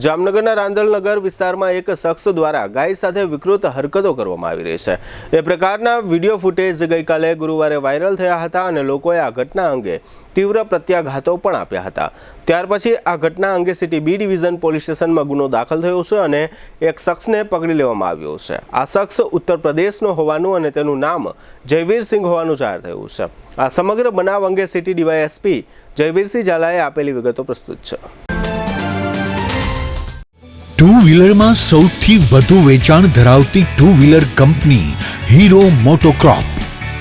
જામનગરના રાંદલનગર વિસ્તારમાં એક શખ્સ દ્વારા ગાય સાથે વિકૃત હરકતો કરવામાં આવી રહી છે। એ પ્રકારના વિડીયો ફૂટેજ ગઈકાલે ગુરુવારે વાયરલ થયા હતા અને લોકોએ આ ઘટના અંગે તીવ્ર પ્રત્યાઘાતો પણ આપ્યા હતા। ત્યાર પછી આ ઘટના અંગે સિટી બી ડિવિઝન પોલીસ સ્ટેશનમાં ગુનો દાખલ થયો છે અને એક શખ્સને પકડી લેવામાં આવ્યો છે। આ શખ્સ ઉત્તર પ્રદેશનો હોવાનું અને તેનું નામ જયવીરસિંહ હોવાનું જાહેર થયું છે। આ સમગ્ર બનાવ અંગે સિટી ડીવાયએસપી જયવીરસિંહ ઝાલાએ આપેલી વિગતો પ્રસ્તુત છે। टू व्हीलर में सौथी વધુ વેચાણ ધરાવતી two wheeler company Hero MotoCorp.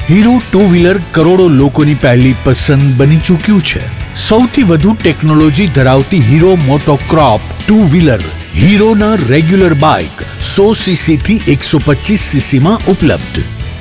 Hero two wheeler करोड़ों लोकोनी पहली पसंद बनी चूक्યું છે। સૌથી વધુ ટેકનોલોજી ધરાવતી हीरो मोटोक्रॉप टू व्हीलर हीरोना रेग्युलर बाइक 100 सीसी थी 125 सीसी में उपलब्ध।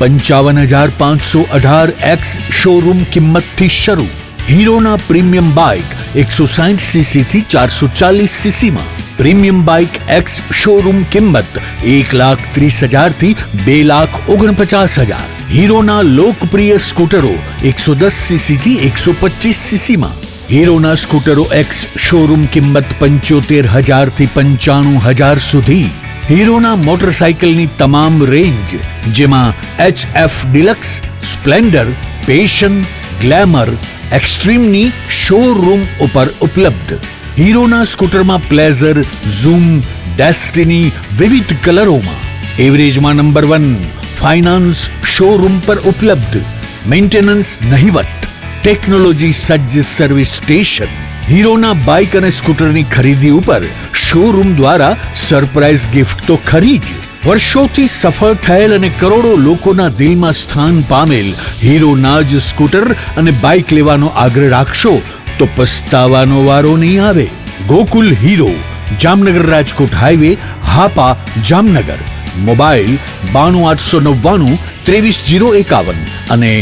55,518 एक्स शोरूम किंमत थी शुरू। हीरोना प्रीमियम बाइक 160 सीसी थी 440 सीसी में। प्रीमियम बाइक एक्स शोरूम किंमत 1,30,000 थी 2,49,000। हीरोना लोकप्रिय स्कूटरो 110 सीसी थी 125 सीसी में। हीरोना स्कूटरो एक्स शोरूम किंमत 75,000 थी 95,000 सुधी। हीरोना मोटरसाइकिल नी तमाम रेंज जेमा HF डिलक्स, स्प्लेंडर, पेशन, ग्लैमर, एक्सट्रीम नी शोरूम पर उपलब्ध। हीरोना स्कूटर में प्लेजर, ज़ूम, डेस्टिनी विविध कलरों में एवरेज में नंबर 1। फाइनांस शोरूम पर उपलब्ध। मेंटेनेंस नहीवत। टेक्नोलॉजी सज्ज सर्विस स्टेशन। हीरोना बाइक और स्कूटर की खरीदी पर शोरूम द्वारा सरप्राइज गिफ्ट तो खरी ज। वर्षोथी सफल थયેલ અને કરોડો લોકોના દિલમાં સ્થાન પામેલ હીરોના જ સ્કૂટર અને બાઇક લેવાનો આગ્રહ રાખશો તો પસ્તાવાનો વારો નહીં આવે। Gokul hero, Jamnagar Rajkot highway, Hapa, Jamnagar. Mobile 92 899 23 051 અને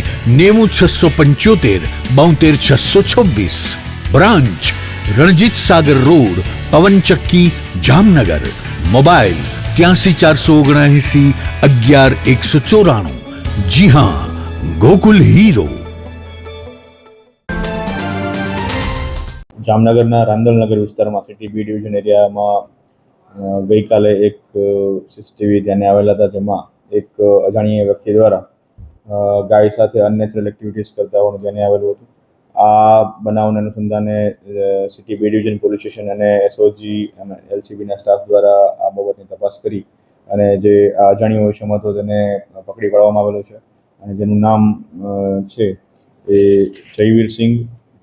90 675 72 626। Branch Ranjit Sagar road, પવનચક્કી, Jamnagar. Mobile 83 479 11 194। जी हाँ, गोकुल हीरो। જામનગરના રાંદલનગર વિસ્તારમાં સિટી બી ડિવિઝન એરિયામાં ગઈકાલે એક સીસીટીવી ધ્યાને આવેલા હતા, જેમાં એક અજાણ્યા વ્યક્તિ દ્વારા ગાય સાથે અનનેચરલ એક્ટિવિટીઝ કરતા હોવાનું ધ્યાને આવેલું હતું। આ બનાવના અનુસંધાને city B division police station અને એસઓજી અને એલસીબીના સ્ટાફ દ્વારા આ બાબતની તપાસ કરી અને જે આ અજાણ્યો ઇસમ હતો તેને પકડી પાડવામાં આવેલો છે અને જેનું નામ છે એ જયવીરસિંહ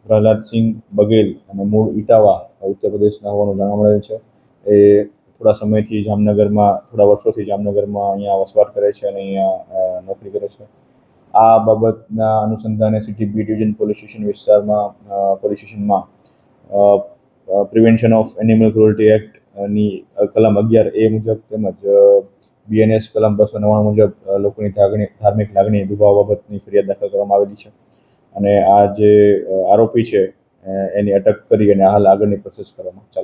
પ્રહલાદસિંહ બઘેલ અને મૂળ ઇટાવા ઉત્તર પ્રદેશના હોવાનું જાણવા મળેલ છે। એ થોડા સમયથી જામનગરમાં, થોડા વર્ષોથી જામનગરમાં અહીંયા વસવાટ કરે છે અને અહીંયા નોકરી કરે છે। આ બાબતના અનુસંધાને સિટી બી ડિવિઝન પોલીસ સ્ટેશનમાં પ્રિવેન્શન ઓફ એનિમલ ક્રુઅલ્ટી એક્ટની કલમ 11A મુજબ તેમજ BNS કલમ 299 મુજબ લોકોની ધાર્મિક લાગણી દુભાવવા બાબતની ફરિયાદ દાખલ કરવામાં આવેલી છે અને આ જે આરોપી છે એની અટક કરી અને હાલ આગળની પ્રોસેસ કરવામાં ચાલુ